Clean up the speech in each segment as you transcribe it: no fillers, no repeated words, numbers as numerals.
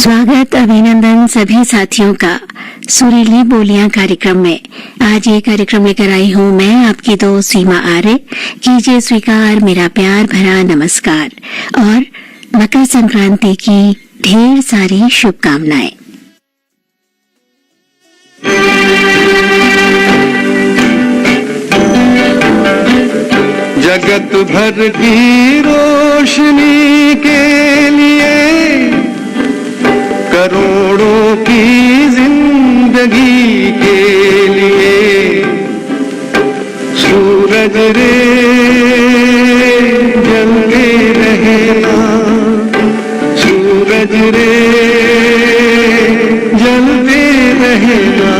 स्वागत अभिनंदन सभी साथियों का सुरीली बोलियां कार्यक्रम में। आज ये कार्यक्रम लेकर आई हूँ मैं आपकी दोस्त सीमा आर्य। कीजिए स्वीकार मेरा प्यार भरा नमस्कार और मकर संक्रांति की ढेर सारी शुभकामनाएं। जगत भर की रोशनी के लिए करोड़ों की जिंदगी के लिए सूरज रे जलते रहना, सूरज रे जलते रहना।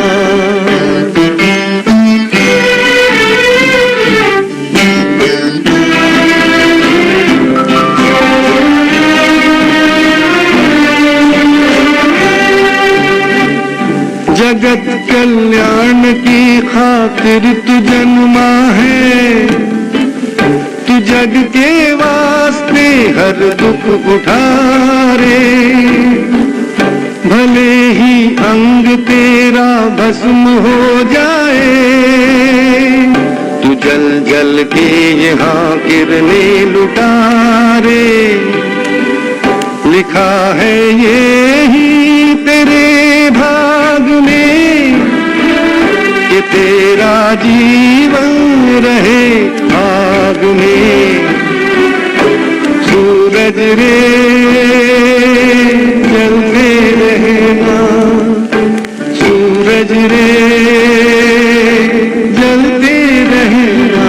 जगत कल्याण की खातिर तू जन्मा है, तू जग के वास्ते हर दुख उठारे। भले ही अंग तेरा भस्म हो जाए, तू जल जल के यहाँ किरणें लुटारे। लिखा है ये ही तेरे भाग में कि तेरा जीवन रहे आग में। सूरज रे जलते रहना, सूरज रे जलते रहना।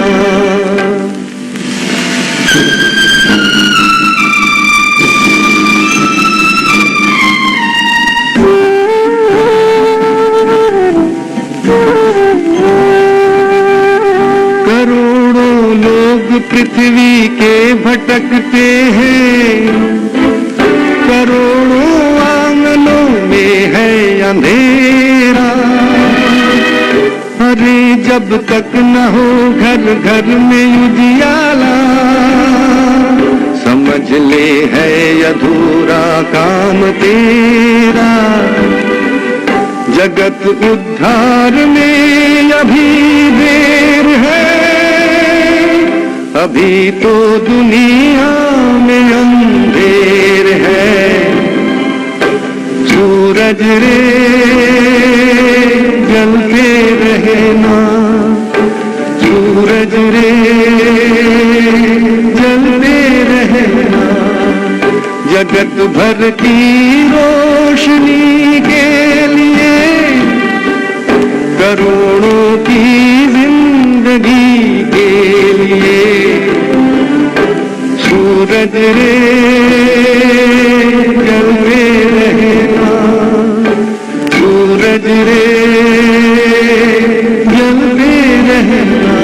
पृथ्वी के भटकते हैं, करोड़ों आंगनों में है अंधेरा। अरे जब तक न हो घर घर में उजियाला, समझ ले है अधूरा काम तेरा। जगत उद्धार में अभी देर है, अभी तो दुनिया में अंधेर है। सूरज रे जलते रहना, सूरज रे जलते रहना। जगत भर की रोशनी के लिए करोड़ों की जिंदगी के लिए सूरज रे जलते रहना, सूरज रे जलते रहना।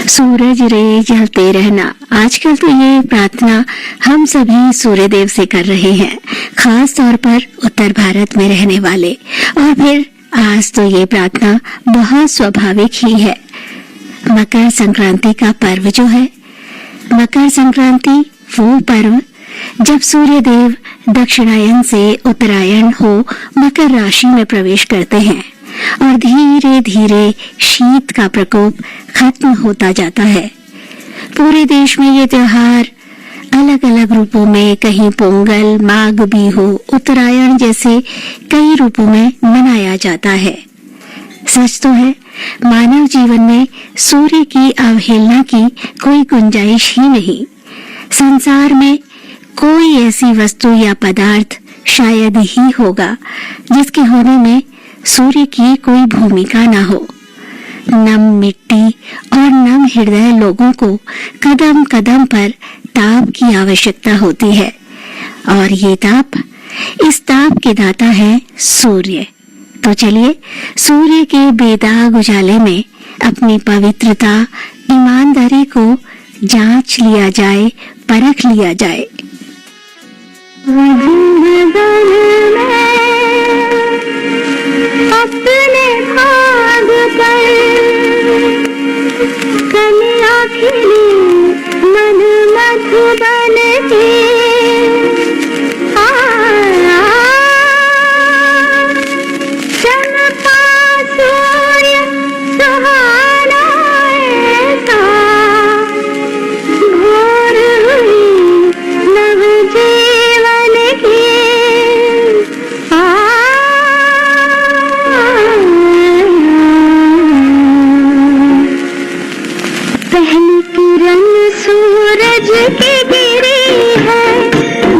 सूरज रे जलते रहना। आजकल तो ये प्रार्थना हम सभी सूर्य देव से कर रहे हैं, खास तौर पर उत्तर भारत में रहने वाले। और फिर आज तो ये प्रार्थना बहुत स्वाभाविक ही है। मकर संक्रांति का पर्व जो है, मकर संक्रांति वो पर्व जब सूर्य देव दक्षिणायन से उत्तरायण हो मकर राशि में प्रवेश करते हैं और धीरे धीरे शीत का प्रकोप खत्म होता जाता है। पूरे देश में ये त्योहार अलग अलग रूपों में, कहीं पोंगल, माघ बिहू, उत्तरायण जैसे कई रूपों में मनाया जाता है। सच तो है, मानव जीवन में सूर्य की अवहेलना की कोई गुंजाइश ही नहीं। संसार में कोई ऐसी वस्तु या पदार्थ शायद ही होगा जिसके होने में सूर्य की कोई भूमिका ना हो। नम मिट्टी और नम हृदय लोगों को कदम कदम पर ताप की आवश्यकता होती है, और ये ताप, इस ताप के दाता है सूर्य। तो चलिए सूर्य के बेदाग उजाले में अपनी पवित्रता, ईमानदारी को जांच लिया जाए, परख लिया जाए। अपने तड़पा सूर्य सुहाना ऐसा, भोर हुई नव जीवन की पहली किरण सूरज की गिरी है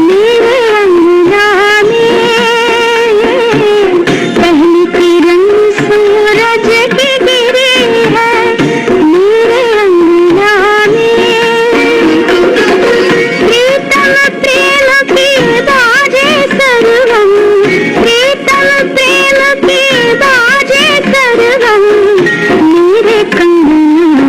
मेरे अंगना में, पहली किरण सूरज की गिरी है मेरे अंगना में। प्रीतम प्रेम की बाजे सरगम, प्रीतम प्रेम की बाजे सरगम मेरे कंगना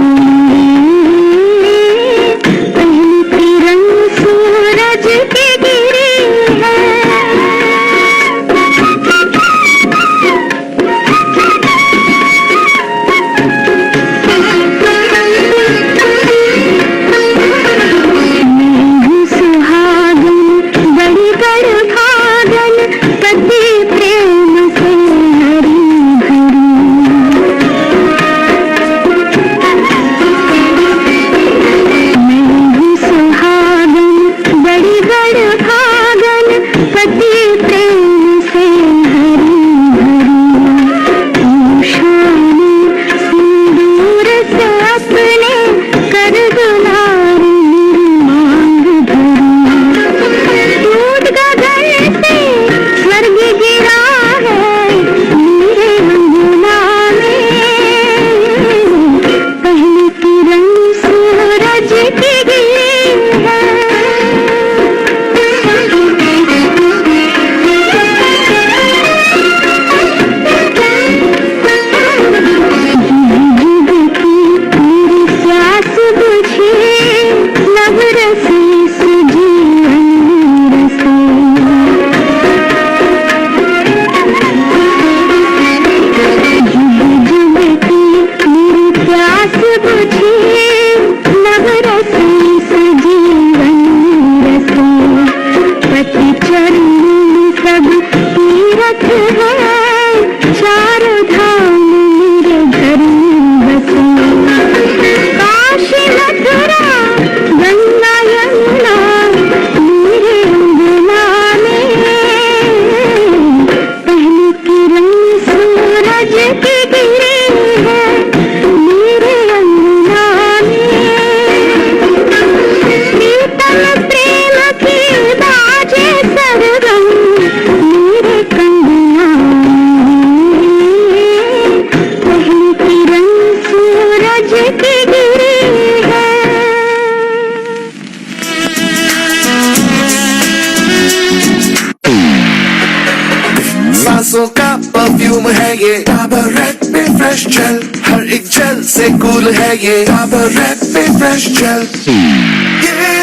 सांसों का परफ्यूम है ये डाबर रेड पे फ्रेश जेल, हर एक जेल से कूल है ये डाबर रेड पे फ्रेश जेल। ये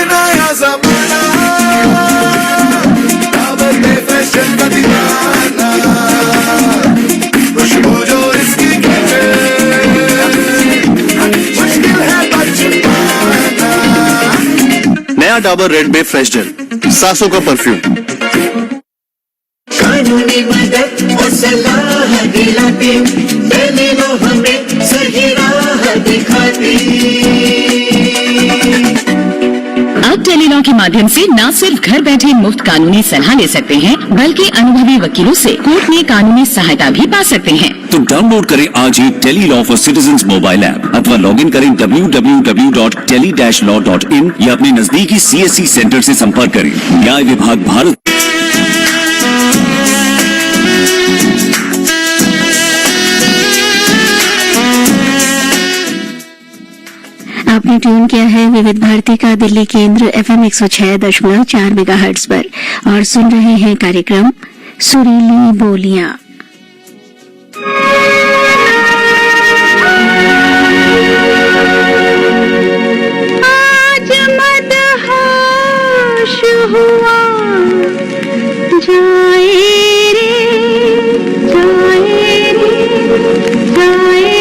नया जमाना डाबर पे फ्रेश जेल का दीवाना, खुशबू जो इसकी खींचे मुश्किल है बच पाना। नया डाबर रेड बे फ्रेश जेल, सांसों का परफ्यूम। कानूनी मदद और सलाह दिलाती, टेलीलॉ हमें सही राह दिखाती। अब टेलीलॉ के माध्यम से न सिर्फ घर बैठे मुफ्त कानूनी सलाह ले सकते हैं, बल्कि अनुभवी वकीलों से कोर्ट में कानूनी सहायता भी पा सकते हैं। तो डाउनलोड करें आज ही Tele Law for citizens mobile app अथवा लॉग इन करें www.tele-law.in या अपने नजदीकी CSC सेंटर से संपर्क करें। न्याय विभाग भारत। आपने ट्यून किया है विविध भारती का दिल्ली केंद्र FM 106.4 मेगाहर्ट्ज पर और सुन रहे हैं कार्यक्रम सुरीली बोलियां। आज मदहोश हुआ जाए रे जाए रे जाए।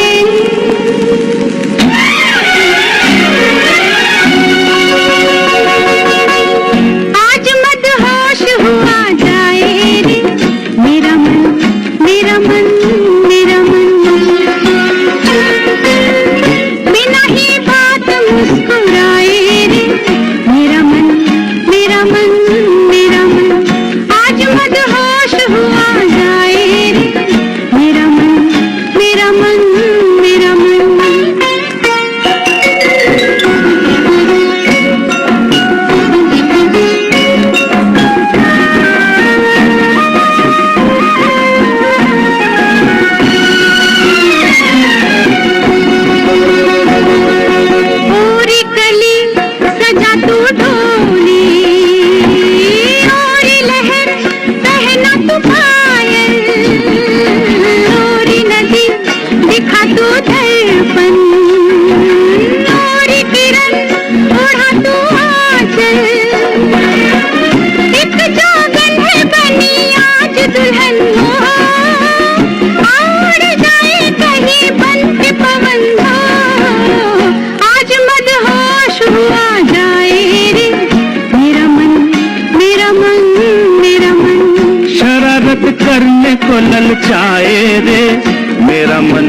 मेरा मन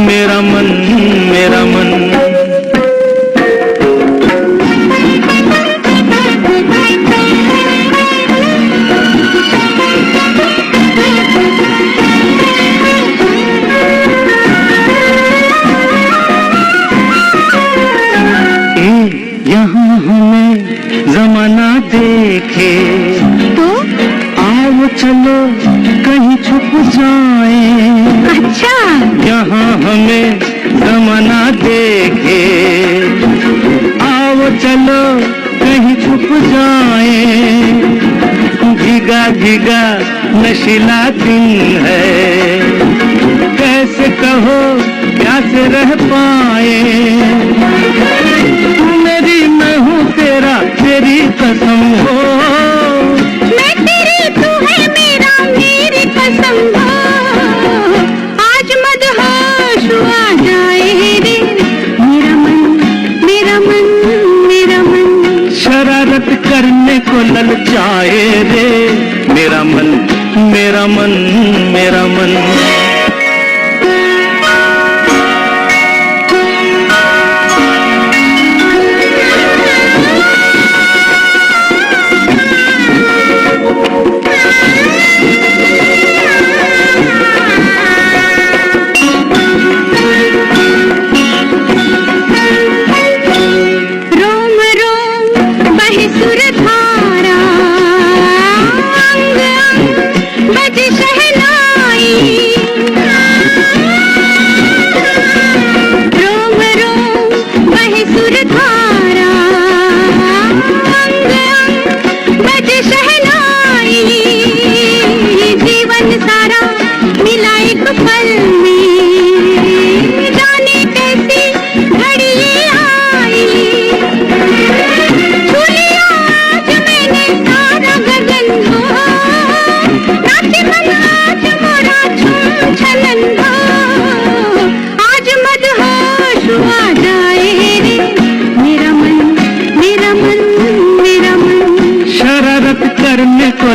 मेरा मन मेरा मन। यहाँ हमें जमाना देखे तो आओ चलो कहीं छुप जाए। अच्छा, यहाँ हमें जमाना देखे आओ चलो कहीं छुप जाए। भीगा भीगा नशीला दिन है, कैसे कहो प्यासे रह पाए। मेरी मैं हूँ तेरा तेरी कसम हो, मैं तेरी तू है मेरा मेरी कसम हो। आज मदहोश आ जाए रे मेरा मन मेरा मन मेरा मन। शरारत करने को ललचाए रे मेरा मन मेरा मन मेरा मन।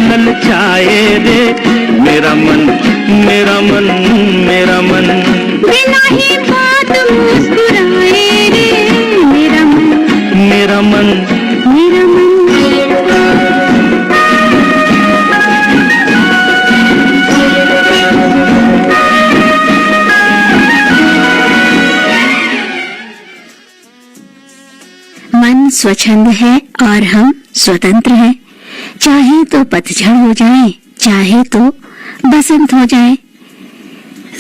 ललचाए रे मेरा मन मेरा मन मेरा मन। बिना ही बात मुस्कुराए रे मेरा मन मेरा मन मेरा मन। मन स्वच्छंद है और हम स्वतंत्र हैं। चाहे तो पतझड़ हो जाए, चाहे तो बसंत हो जाए।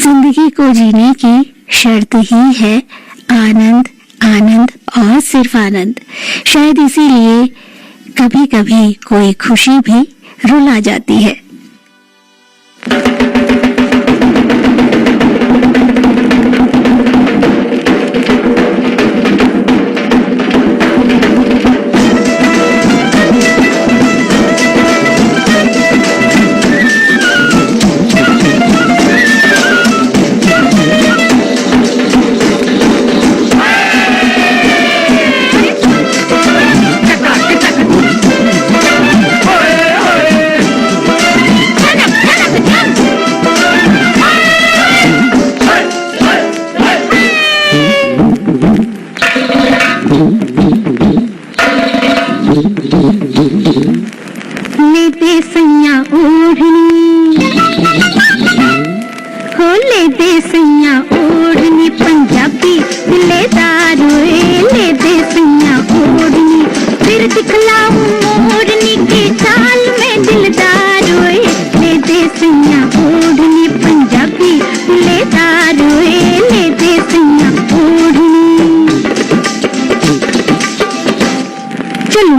जिंदगी को जीने की शर्त ही है आनंद, आनंद और सिर्फ आनंद। शायद इसीलिए कभी कभी कोई खुशी भी रुला जाती है।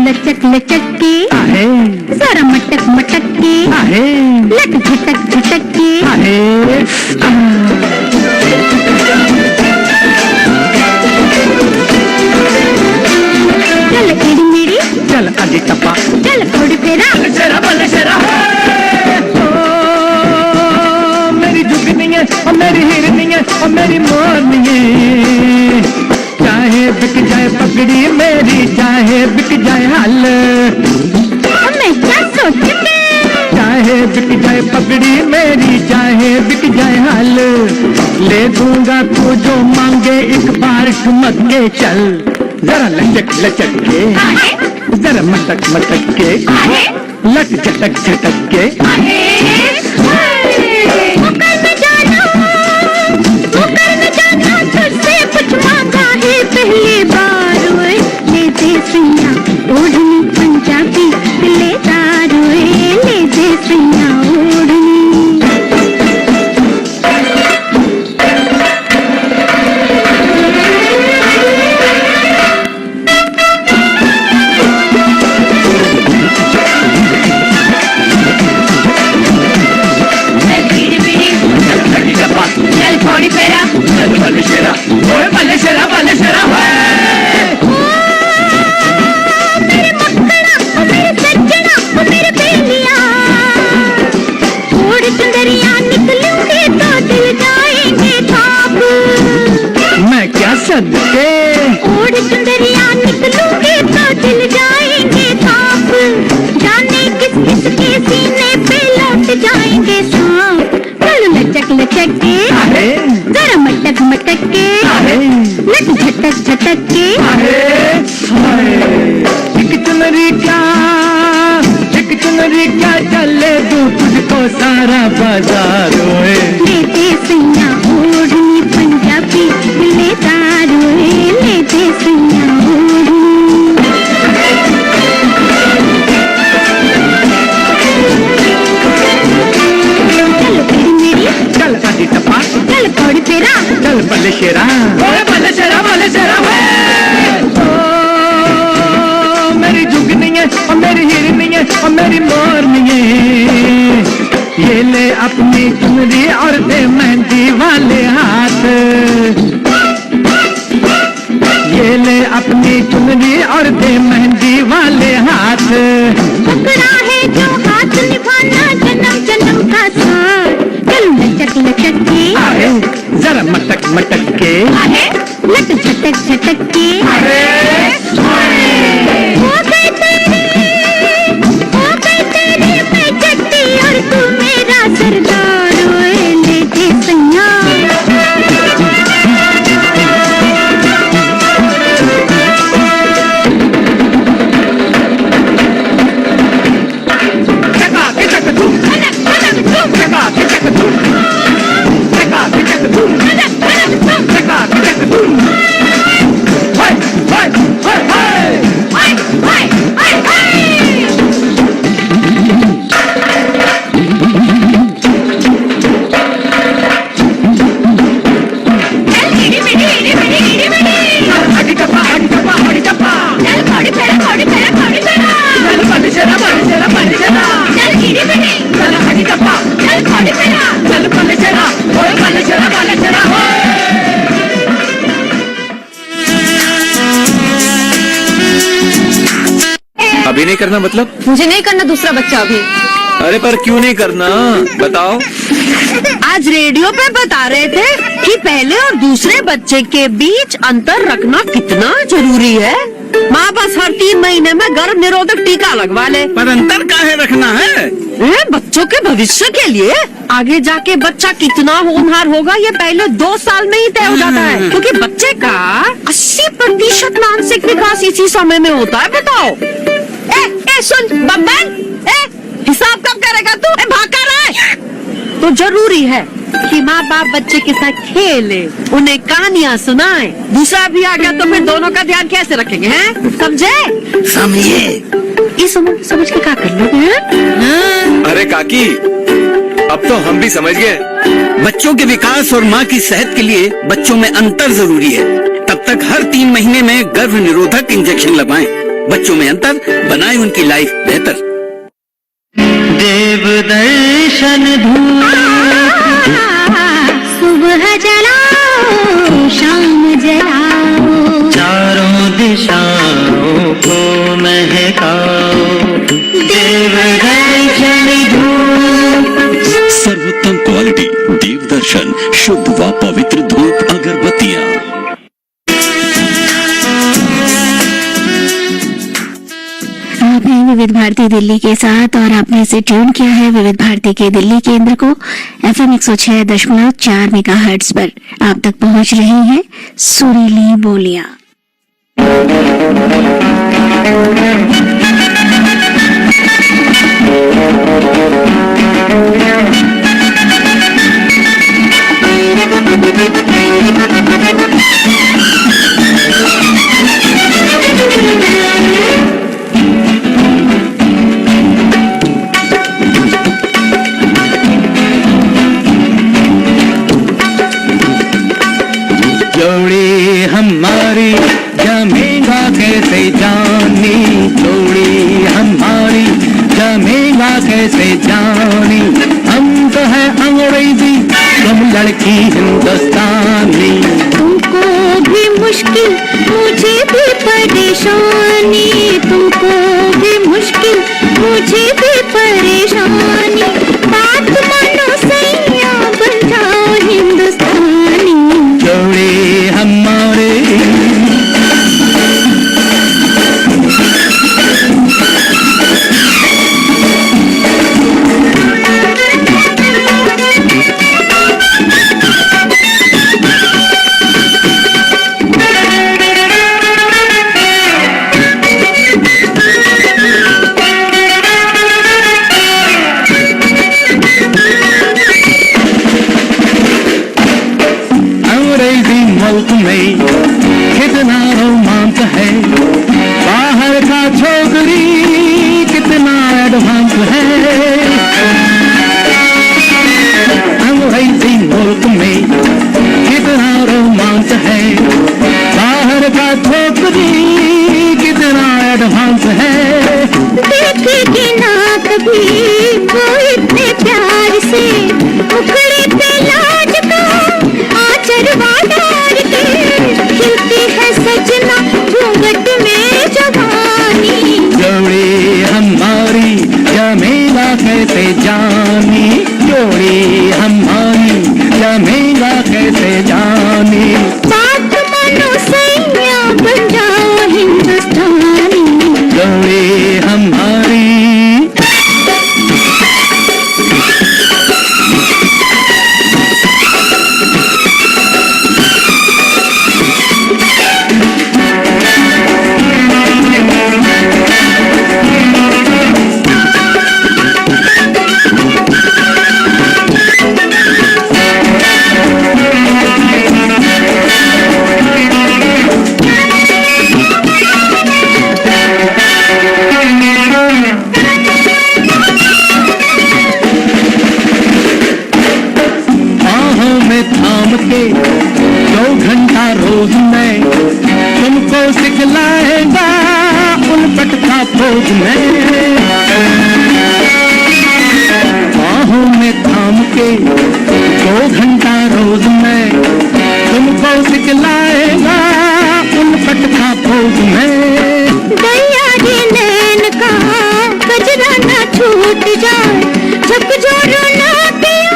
लचक लचक के जरा मटक मटक के लट झटक झटक के चल इड़ी मिड़ी चल आगे टप्पा चल थोड़ी फेरा शेरा बल्ले शेरा। मेरी जुगनी है और मेरी हिरनी है और मेरी मोरनी है। चाहे बिक जाए पगड़ी मेरी, चाहे बिक जाए हल, मैं क्या सोच के चाहे बिक जाए पगड़ी मेरी, चाहे बिक जाए हाल, ले दूंगा तू जो मांगे, एक बार ठुमक के चल। जरा लचक लचक के, जरा मटक मटक के, लट झटक झटक के। पहली बार ले दे सैया ओढ़नी पंजाबी, ले दारू ले दे सैया ओढ़नी। चल थोड़ी फेरा, बल्ले शेरा, ओए बल्ले शेरा, बल्ले शेरा। मेरे मक्कड़ा मेरे सज्जना मेरे बेलिया, ओढ़ चुंदरिया निकलूंगी तो दिल जाएंगे थाप। मैं क्या सदके, ओढ़ चुंदरिया निकलूंगी तो दिल जाएंगे थाप। जाने किस किस के सीने पे लौट जाएंगे सांप। चल लचक लचक के, जरा मटक मटक के, लट झटक झटक के। एक चुनरी क्या चले दूं तुझको सारा बाजार। ओए ले दे सैया ओढ़नी पंजाबी, ले दारू ले दे सैया ओढ़नी। चल फिर मेरी, चल आदि टपा, चल कौड़ी फेरा, चल बल्ले शेरा, ओए बल्ले शेरा, बल्ले शेरा। ओ मेरी जुगनी है और मेरी हिरनी है और मेरी मोरनी है, ये ले अपनी चुनरी और दे मेहंदी वाले हाथ। ये ले अपनी चुनरी और दे मेहंदी वाले हाथ। पकड़ा है जो हाथ निभाना जन्म जन्म का साथ। चल लचक लचक के, जरा मटक मटक के, लट झटक झटक के। हो गई तेरी मैं जट्टी और तू मेरा सरदार। ओए ले दे सैया, अभी नहीं करना मतलब? मुझे नहीं करना दूसरा बच्चा अभी। अरे पर क्यों नहीं करना बताओ। आज रेडियो पे बता रहे थे कि पहले और दूसरे बच्चे के बीच अंतर रखना कितना जरूरी है। माँ बस हर 3 महीने में गर्भ निरोधक टीका लगवा ले। पर अंतर काहे रखना है? बच्चों के भविष्य के लिए। आगे जाके बच्चा कितना होनहार होगा ये पहले 2 साल में ही तय हो जाता है, क्योंकि बच्चे का 80% मानसिक विकास इसी समय में होता है। बताओ। सुन बम्बन, हिसाब कब करेगा तू? भाग कर रहा है। तो जरूरी है कि माँ बाप बच्चे के साथ खेले, उन्हें कहानियाँ सुनाए। दूसरा भी आ गया तो फिर दोनों का ध्यान कैसे रखेंगे? हैं समझे? समझिए। इस उम्र समझ के क्या कर लोगे? अरे काकी अब तो हम भी समझ गए। बच्चों के विकास और माँ की सेहत के लिए बच्चों में अंतर जरूरी है। तब तक हर 3 महीने में गर्भ निरोधक इंजेक्शन लगवाएं। बच्चों में अंतर बनाए उनकी लाइफ बेहतर। देव दर्शन सुबह जलाओ शाम जलाओ, चारों दिशाओं को महकाओ। देव दर्शन सर्वोत्तम क्वालिटी देव दर्शन, शुद्ध व पवित्र धूप अगरबत्तियाँ। आप हैं विविध भारती दिल्ली के साथ और आपने इसे ट्यून किया है विविध भारती के दिल्ली केंद्र को FM 106.4 मेगाहर्ट्ज पर। आप तक पहुंच रही हैं सुरीली बोलियां। जोड़ी हमारी जमेगा कैसे जानी, जोड़ी हमारी जमेगा कैसे जानी। हम तो है अंग्रेजी, तुम लड़की हिंदुस्तानी। तुमको भी मुश्किल मुझे भी परेशानी, तुमको भी मुश्किल मुझे भी परेशानी। बात मानो सैया बन जाओ हिंदुस्तानी। जोड़ी हमारे अंग्रेजी मुल्क में कितना रोमांच है, बाहर का छोकरी कितना एडवांस है। अंग्रेजी मुल्क में कितना रोमांच है, बाहर का छोकरी कितना एडवांस है। देखेगी ना कभी वो इतने प्यार से, मुखड़े पे लाज का आचरवा डाल के, खिलती है सजना घूंघट में जवानी। जोड़ी हमारी जमेगा कैसे जानी, जोड़ी हमारी जमेगा कैसे जानी। बात मानो सैया बन जाओ हिंदुस्तानी। जोड़ी हमारी थाम के 2 घंटा रोज में तुमको सिखलाएगा उल्पट का भोज में। बाहों में थाम के 2 घंटा रोज में तुमको सिखलाएगा उल्पट का भोज में। गैया रे नैन का गजरा ना छूट जाए, झकझोरो ना पिया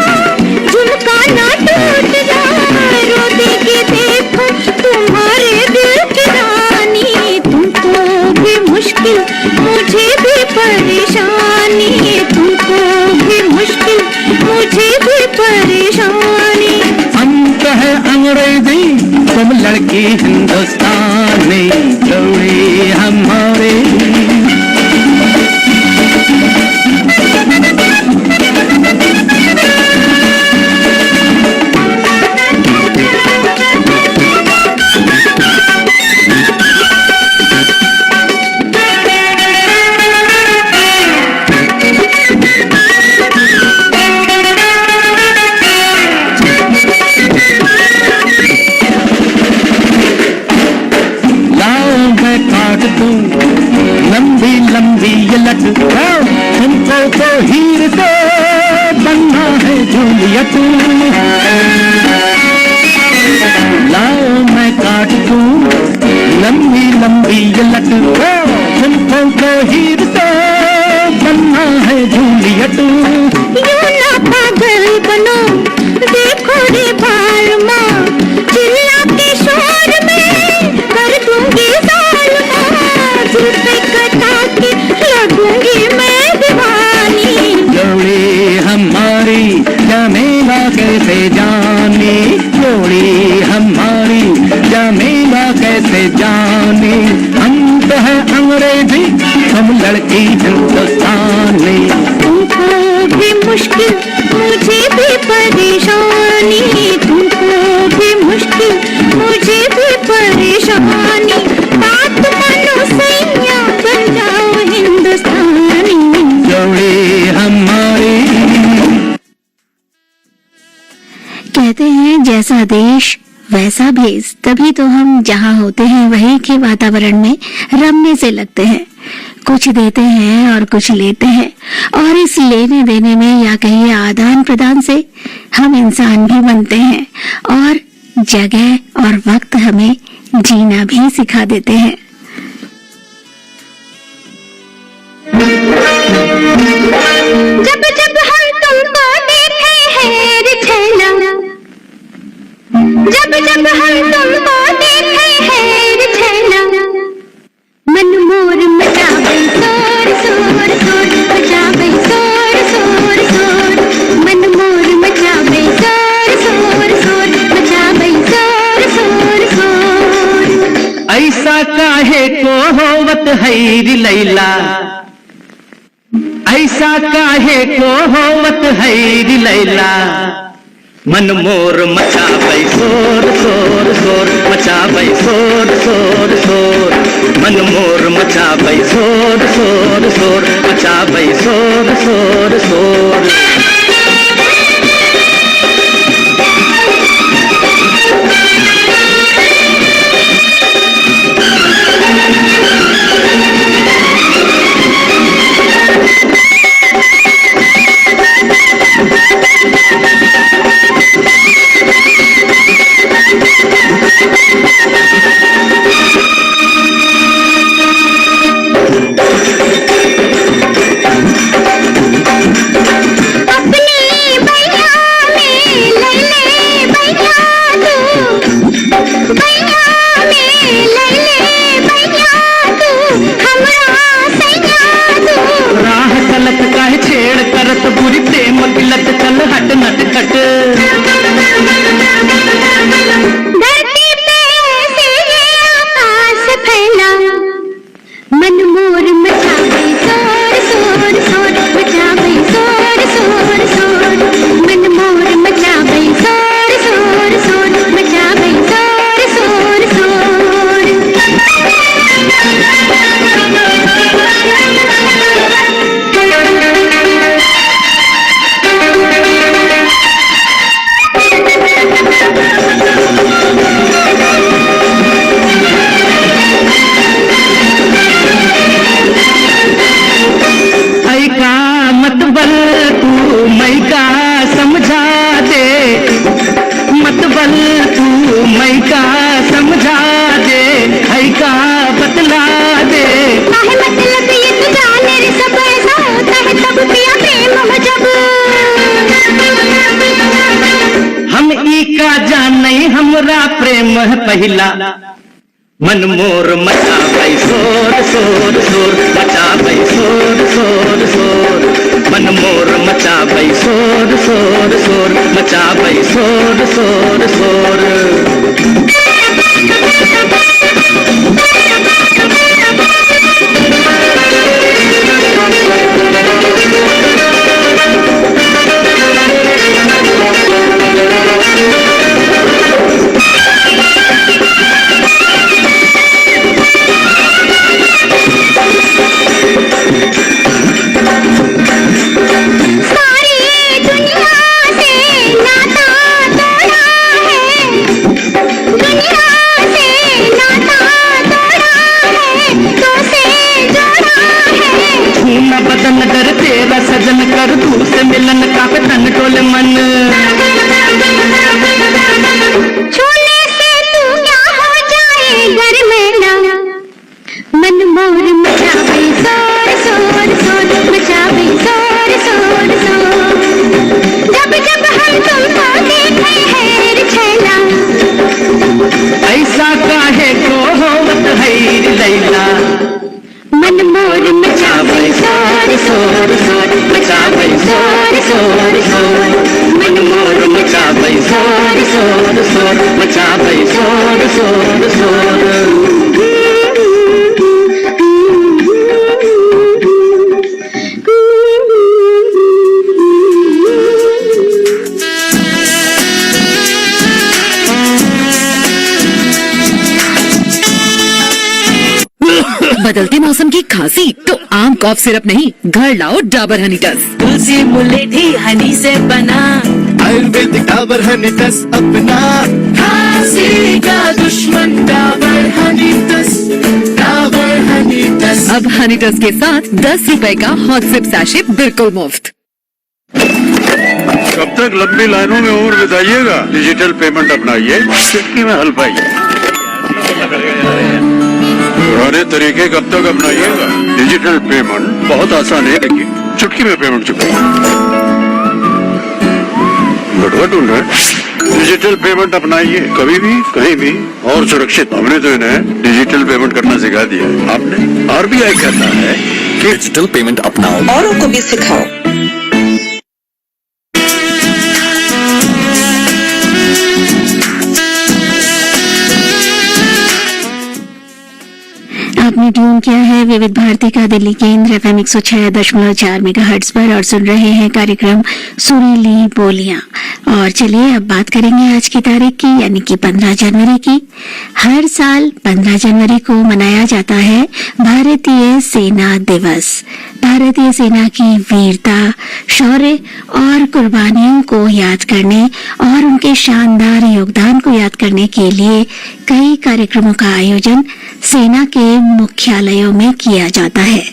झुमका ना टूट जाए। रो देगी देखो तुम्हारे दिल की रानी, तुमको भी मुश्किल मुझे भी परेशानी, तुमको भी मुश्किल मुझे भी परेशानी। हम तो है अंग्रेजी, तुम लड़की हिंदुस्तानी। जोड़ी हमारे काट दूं लंबी लंबी ये लट, तुमको तो हीर से बनना है जूलियट। लाओ मैं काट दूं लंबी लंबी ये लट, तुमको तो हीर से बनना है जूलियट। यूं ना पागल बनो देखो रे बालमा, चिल्ला के शोर में कर दूंगी जालमा, दिल पे कटा के लगूंगी देश वैसा भेस, तभी तो हम जहाँ होते हैं वहीं के वातावरण में रमने से लगते हैं। कुछ देते हैं और कुछ लेते हैं, और इस लेने देने में या कहिए आदान प्रदान से हम इंसान भी बनते हैं और जगह और वक्त हमें जीना भी सिखा देते हैं। जब जब हम तुमको देखे हैं रे छैला, जब जब हम तुमको देखे हैं रे छैला, मन मोर मचावे शोर शोर शोर, मचावे शोर शोर शोर, मन मोर मचावे शोर शोर शोर, मचावे शोर शोर शोर। ऐसा काहे को होवत है रे लैला, ऐसा काहे को होवत है रे लैला, मन मोर मचाबै शोर शोर शोर, मचाबै शोर शोर शोर, मन मोर मचाबै शोर शोर शोर, मचाबै शोर शोर शोर। पहिला मन मोर मचाबै शोर शोर शोर, मचाबै शोर शोर शोर, मन मोर मचाबै शोर शोर शोर, मचाबै शोर शोर शोर। सजन कर दूर से मिलन का तन टोले मन, छूने से तू क्या हो जाए घर में ना, मन मोर मचावे शोर शोर शोर, मचावे शोर शोर शोर। जब जब हम तुमको देखे हैं रे छैला, ऐसा काहे को होवत है रे लैला, मन मोर मचावे शोर शोर शोर, मचावे शोर शोर शोर, मन मोर मचाबै शोर शोर शोर, मचाबै शोर शोर शोर। बदलते मौसम की खांसी तो आम कॉफ सिरप नहीं, घर लाओ डाबर हनी टस। तुलसी मुलेठी हनी से बना, आयुर्वेदिक डाबर हनी टस अपना, खांसी का दुश्मन डाबर हनी टस, डाबर हनी टस। अब हनी टस के साथ 10 रुपए का हॉट सिप सैशे बिल्कुल मुफ्त। कब तक लंबी लाइनों में उम्र बिताइएगा? डिजिटल पेमेंट अपनाइए, चुटकी में हल पाइए। पुराने तरीके कब तक अपनाइएगा? डिजिटल पेमेंट बहुत आसान है, लेकिन चुटकी में पेमेंट चुकाइए। बटुआ ढूंढ रहे? डिजिटल पेमेंट अपनाइए, कभी भी कहीं भी और सुरक्षित। हमने तो इन्हें डिजिटल पेमेंट करना सिखा दिया, आपने? आरबीआई कहता है कि डिजिटल पेमेंट अपनाओ, औरों को भी सिखाओ। आपने ट्यून किया है विविध भारती का दिल्ली केंद्र FM 106.4 मेगाहर्ट्ज पर और सुन रहे हैं कार्यक्रम सुरीली बोलियां। और चलिए अब बात करेंगे आज की तारीख की, यानी कि 15 जनवरी की। हर साल 15 जनवरी को मनाया जाता है भारतीय सेना दिवस। भारतीय सेना की वीरता, शौर्य और कुर्बानियों को याद करने और उनके शानदार योगदान को याद करने के लिए कई कार्यक्रमों का आयोजन सेना के मुख्यालयों में किया जाता है।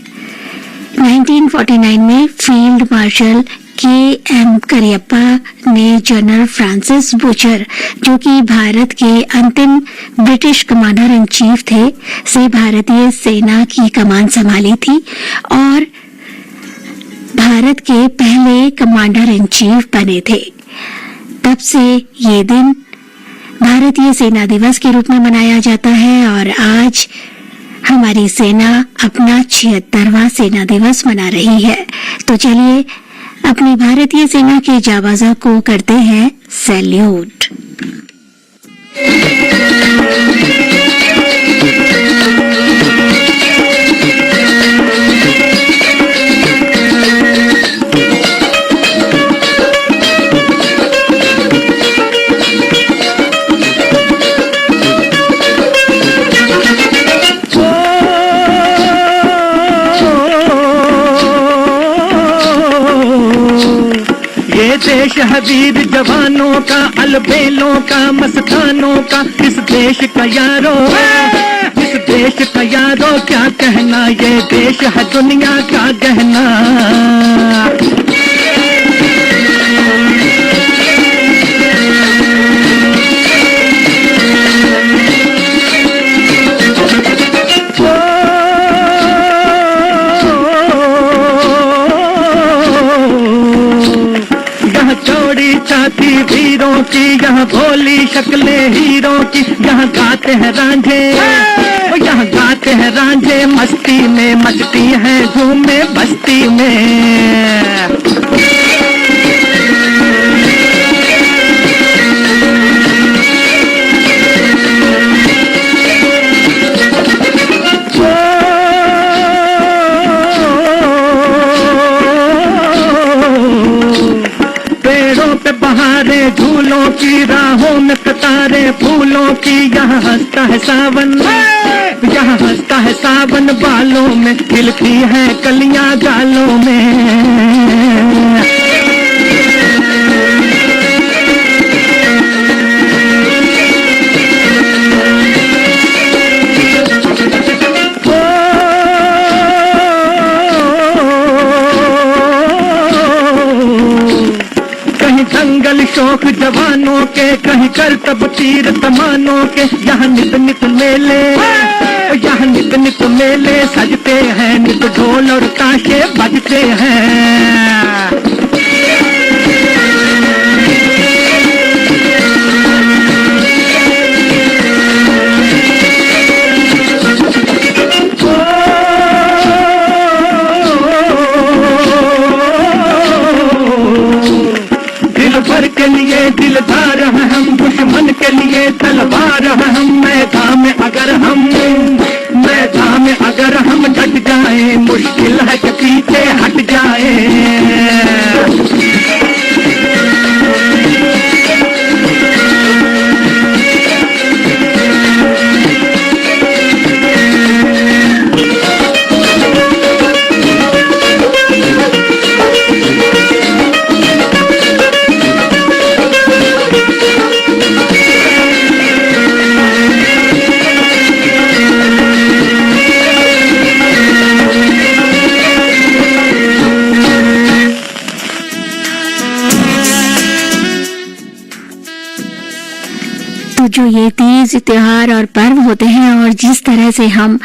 1949 में फील्ड मार्शल KM करियप्पा ने जनरल फ्रांसिस बुचर, जो कि भारत के अंतिम ब्रिटिश कमांडर इन चीफ थे, से भारतीय सेना की कमान संभाली थी और भारत के पहले कमांडर इन चीफ बने थे। तब से ये दिन भारतीय सेना दिवस के रूप में मनाया जाता है और आज हमारी सेना अपना 76वां सेना दिवस मना रही है। तो चलिए अपनी भारतीय सेना के जाबाजों को करते हैं सैल्यूट। देश है वीर जवानों का, अलबेलों का, मस्तानों का। इस देश का यारो, इस देश का यारो क्या कहना, ये देश है दुनिया का गहना। छाती वीरों की, यहाँ भोली शक्लें हीरों की। यहाँ गाते हैं रांझे, यहाँ गाते हैं रांझे, मस्ती में मस्ती है झूमे बस्ती में। बहारे झूलों की, राहों में कतारे फूलों की। यहाँ हंसता है सावन, यहाँ हंसता है सावन, बालों में खिलती है कलियां गालों में। जंगल शौक जवानों के, कहीं करतब तीर तमानों के। यहाँ नित नित मेले, यहाँ नित नित मेले सजते हैं, नित ढोल और ताशे बजते हैं। भर के लिए दिलदार हैं हम, दुश्मन के लिए तलवार हैं हम। मैदान में अगर हम डट जाएं, मुश्किल है कि पीछे हट जाएं। जो ये तीज त्योहार और पर्व होते हैं और जिस तरह से हम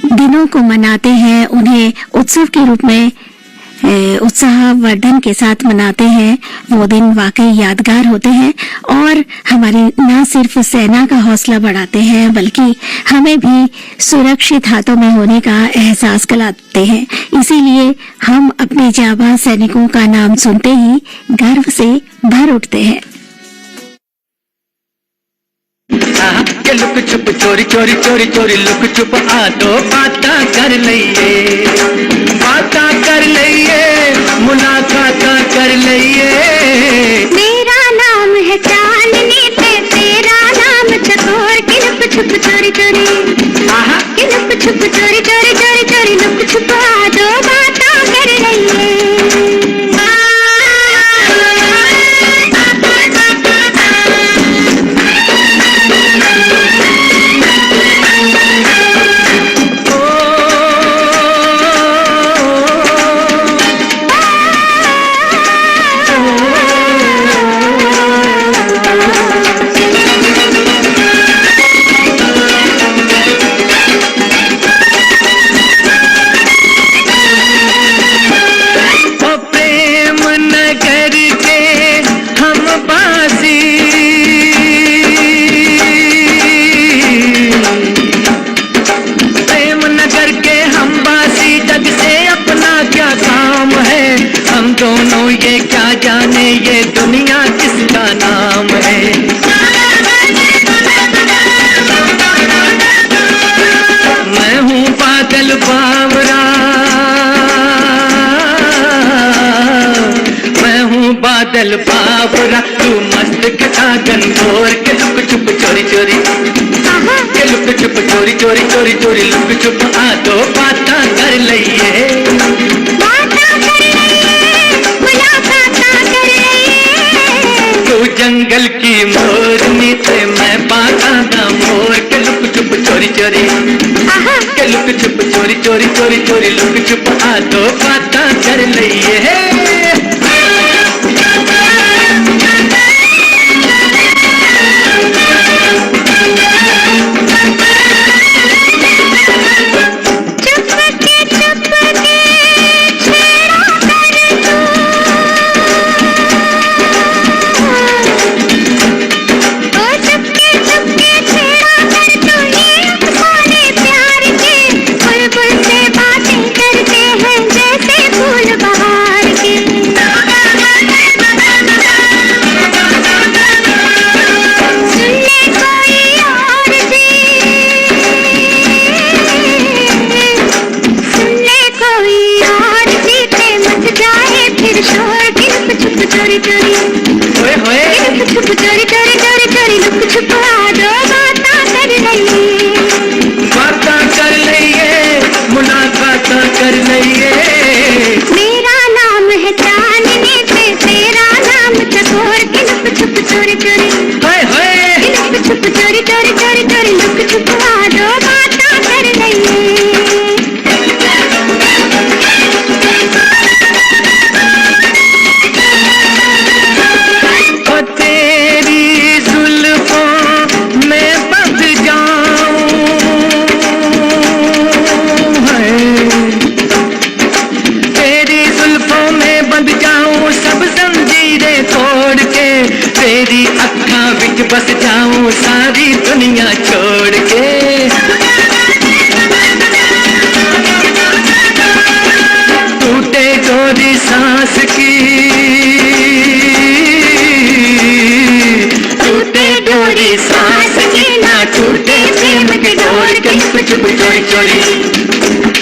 दिनों को मनाते हैं, उन्हें उत्सव के रूप में उत्साहवर्धन के साथ मनाते हैं, वो दिन वाकई यादगार होते हैं और हमारी न सिर्फ सेना का हौसला बढ़ाते हैं बल्कि हमें भी सुरक्षित हाथों में होने का एहसास कराते हैं। इसीलिए हम अपने जाबाज सैनिकों का नाम सुनते ही गर्व से भर उठते हैं। के लुक छुप चोरी चोरी चोरी चोरी लुक छुप आ दो बाता कर लइए, बाता कर लइए, मुलाकात कर लइए। मेरा नाम है चांदनी पे तेरा नाम चकोर के लुक छुप चोरी चोरी, के लुक छुप चोरी चोरी चोरी चोरी लुक छुप आ दो बाता कर लइए। दोनों ये क्या जाने ये दुनिया किसका नाम है। मैं हूँ बादल बावरा, मैं हूँ बादल बावरा, तू मस्त के सागन घोर के लुक छुप चोरी चोरी, के लुक छुप चोरी चोरी चोरी चोरी लुक छुप आ दो बाता कर लइए। जंगल की मोरनी थे मैं बागा दा मोर के लुक छुप चोरी चोरी, के लुक छुप चोरी चोरी चोरी चोरी लुक छुप आ दो बाता कर लइए। बस जाऊं सारी दुनिया छोड़ के, टूटे डोरी सांस की, टूटे डोरी सांस की, ना टूटे प्रेम के डोर के लुक छुप चोरी चोरी,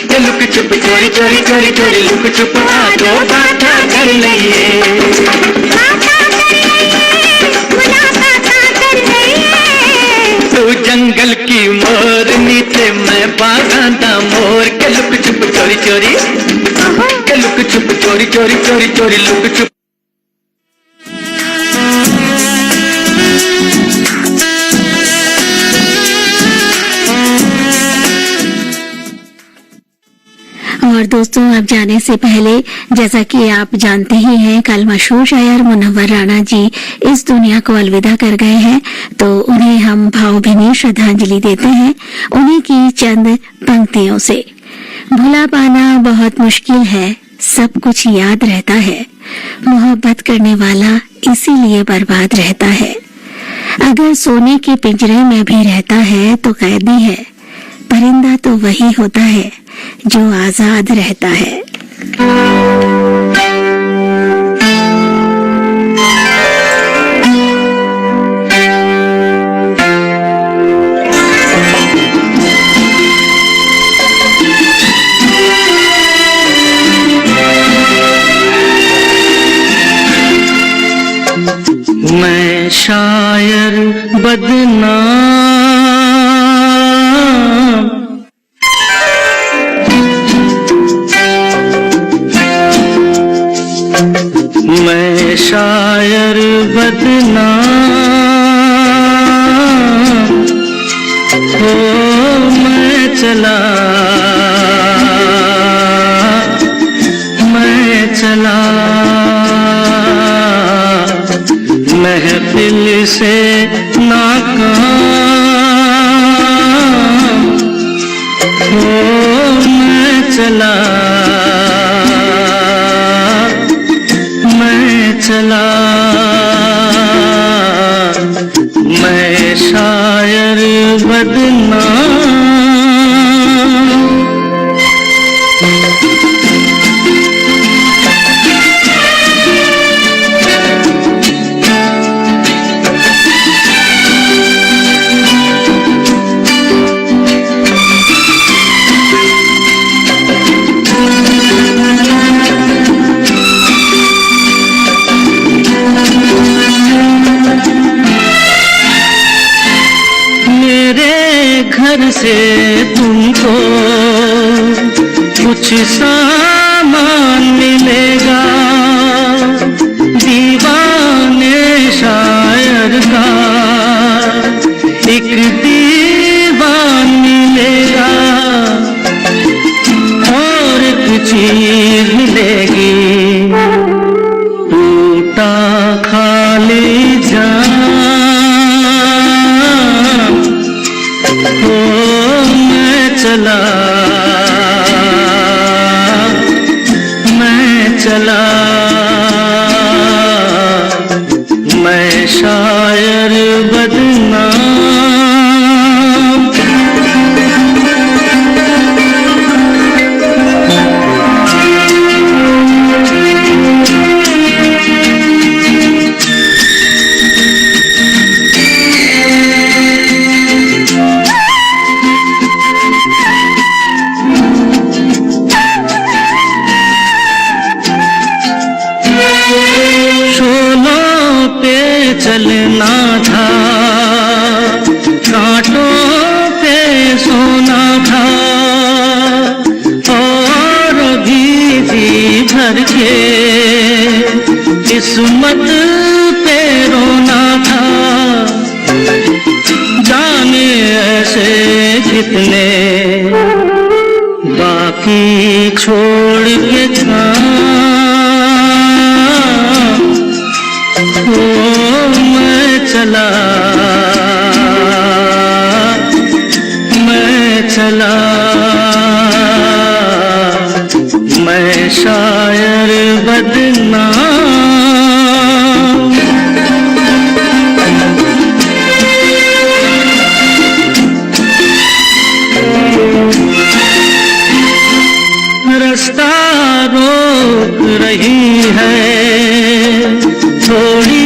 के लुक छुप चोरी चोरी चोरी चोरी लुक छुप आ दो बाता कर लइए। जंगल की मोरनी थे मैं बागा दा मोर के लुक छुप चोरी चोरी, के लुक छुप चोरी चोरी चोरी चोरी लुक छुप। और दोस्तों, अब जाने से पहले जैसा कि आप जानते ही हैं, कल मशहूर शायर मुनव्वर राणा जी इस दुनिया को अलविदा कर गए हैं, तो उन्हें हम भावभीनी श्रद्धांजलि देते हैं उन्हीं की चंद पंक्तियों से। भुला पाना बहुत मुश्किल है, सब कुछ याद रहता है, मोहब्बत करने वाला इसीलिए बर्बाद रहता है। अगर सोने के पिंजरे में भी रहता है तो कैदी है, परिंदा तो वही होता है जो आजाद रहता है। मैं शायर बदनाम, मैं शायर बदनाम, हो मैं चला, मैं चला महफिल से नाकाम, हो मैं चला, मैं चला, मैं शायर बदनाम। घर से तुमको कुछ सामान मिलेगा, दीवाने शायर का एक दीवान मिलेगा, और एक चीज मिलेगी, टूटा खाली जान, मैं चला, मैं चला, मैं शायर बदनाम। चलना था, कांटों पे सोना था, और भी जी भर के किस्मत पे रोना था। जाने ऐसे कितने बाकी छोड़ के था, मैं चला, मैं चला, मैं शायर बदनाम। रास्ता रोक रही है, थोड़ी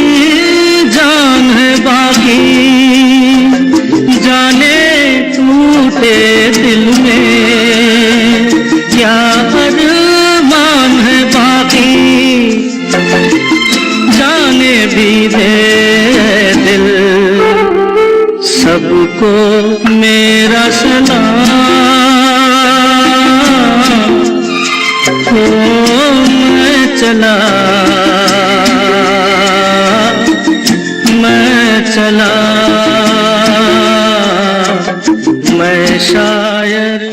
जान है बाकी, जाने टूटे दिल में क्या अरमान है बाकी, जाने भी दे दिल सबको मेरा सलाम, मैं चला, मैं चला, मैं शायर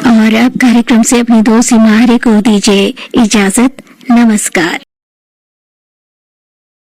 और अब कार्यक्रम से अपनी दोस्त हिमारे को दीजिए इजाजत। नमस्कार।